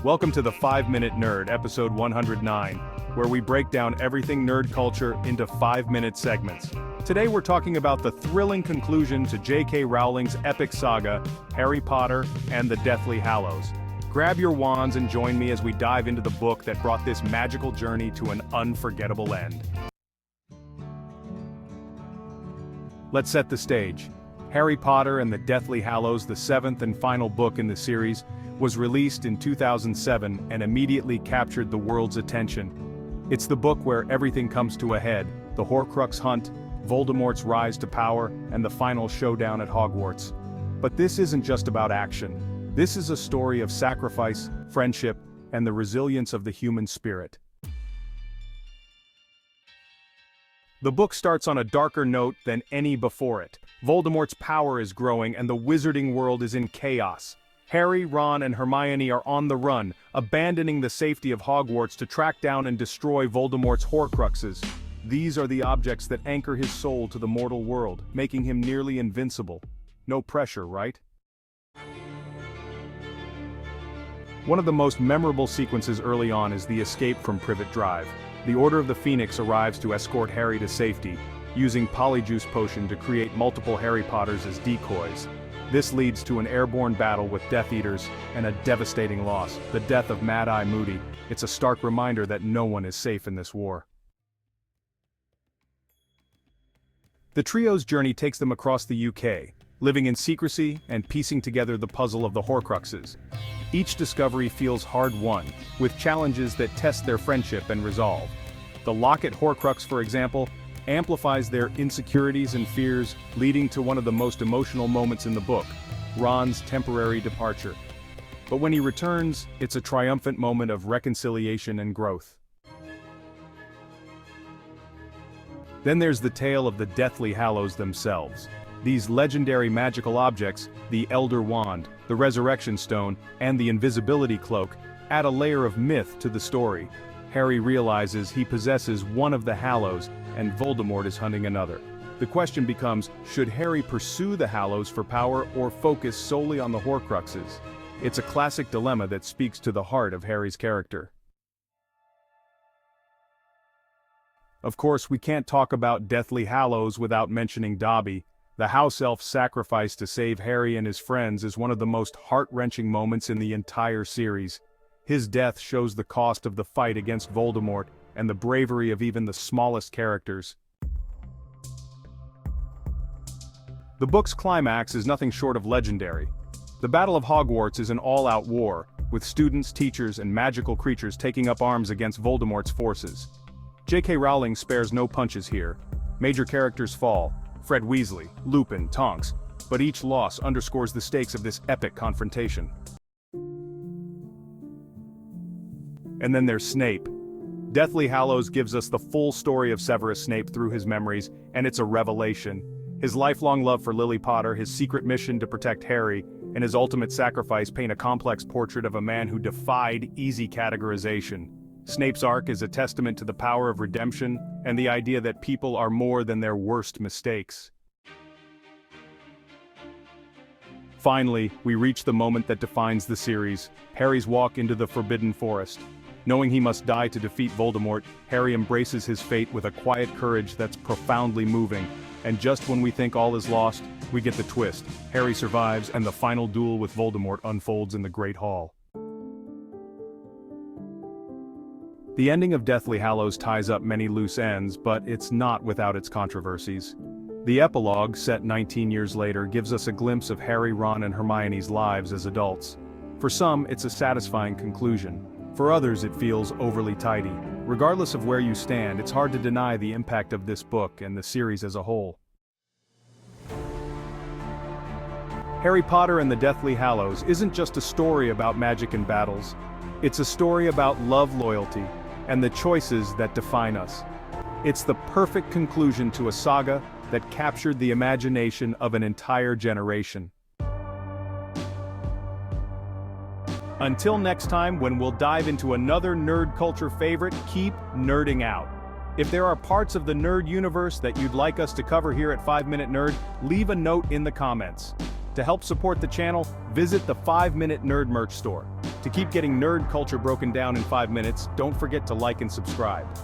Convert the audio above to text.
Welcome to the 5-Minute Nerd, episode 109, where we break down everything nerd culture into 5-minute segments. Today we're talking about the thrilling conclusion to J.K. Rowling's epic saga, Harry Potter and the Deathly Hallows. Grab your wands and join me as we dive into the book that brought this magical journey to an unforgettable end. Let's set the stage. Harry Potter and the Deathly Hallows, the seventh and final book in the series, was released in 2007 and immediately captured the world's attention. It's the book where everything comes to a head: the Horcrux hunt, Voldemort's rise to power, and the final showdown at Hogwarts. But this isn't just about action. This is a story of sacrifice, friendship, and the resilience of the human spirit. The book starts on a darker note than any before it. Voldemort's power is growing and the wizarding world is in chaos. Harry, Ron, and Hermione are on the run, abandoning the safety of Hogwarts to track down and destroy Voldemort's Horcruxes. These are the objects that anchor his soul to the mortal world, making him nearly invincible. No pressure, right? One of the most memorable sequences early on is the escape from Privet Drive. The Order of the Phoenix arrives to escort Harry to safety, using Polyjuice Potion to create multiple Harry Potters as decoys. This leads to an airborne battle with Death Eaters and a devastating loss, the death of Mad-Eye Moody. It's a stark reminder that no one is safe in this war. The trio's journey takes them across the UK, living in secrecy and piecing together the puzzle of the Horcruxes. Each discovery feels hard-won, with challenges that test their friendship and resolve. The Locket Horcrux, for example, amplifies their insecurities and fears, leading to one of the most emotional moments in the book, Ron's temporary departure. But when he returns, it's a triumphant moment of reconciliation and growth. Then there's the tale of the Deathly Hallows themselves. These legendary magical objects, the Elder Wand, the Resurrection Stone, and the Invisibility Cloak, add a layer of myth to the story. Harry realizes he possesses one of the Hallows, and Voldemort is hunting another. The question becomes, should Harry pursue the Hallows for power or focus solely on the Horcruxes? It's a classic dilemma that speaks to the heart of Harry's character. Of course, we can't talk about Deathly Hallows without mentioning Dobby. The house elf's sacrifice to save Harry and his friends is one of the most heart-wrenching moments in the entire series. His death shows the cost of the fight against Voldemort and the bravery of even the smallest characters. The book's climax is nothing short of legendary. The Battle of Hogwarts is an all-out war, with students, teachers, and magical creatures taking up arms against Voldemort's forces. J.K. Rowling spares no punches here. Major characters fall: Fred Weasley, Lupin, Tonks, but each loss underscores the stakes of this epic confrontation. And then there's Snape. Deathly Hallows gives us the full story of Severus Snape through his memories, and it's a revelation. His lifelong love for Lily Potter, his secret mission to protect Harry, and his ultimate sacrifice paint a complex portrait of a man who defied easy categorization. Snape's arc is a testament to the power of redemption and the idea that people are more than their worst mistakes. Finally, we reach the moment that defines the series: Harry's walk into the Forbidden Forest. Knowing he must die to defeat Voldemort, Harry embraces his fate with a quiet courage that's profoundly moving. And just when we think all is lost, we get the twist. Harry survives, and the final duel with Voldemort unfolds in the Great Hall. The ending of Deathly Hallows ties up many loose ends, but it's not without its controversies. The epilogue, set 19 years later, gives us a glimpse of Harry, Ron, and Hermione's lives as adults. For some, it's a satisfying conclusion. For others, it feels overly tidy. Regardless of where you stand, it's hard to deny the impact of this book and the series as a whole. Harry Potter and the Deathly Hallows isn't just a story about magic and battles. It's a story about love, loyalty, and the choices that define us. It's the perfect conclusion to a saga that captured the imagination of an entire generation. Until next time, when we'll dive into another nerd culture favorite, keep nerding out. If there are parts of the nerd universe that you'd like us to cover here at 5-Minute Nerd, leave a note in the comments. To help support the channel, visit the 5-Minute Nerd Merch store. To keep getting nerd culture broken down in 5 minutes, don't forget to like and subscribe.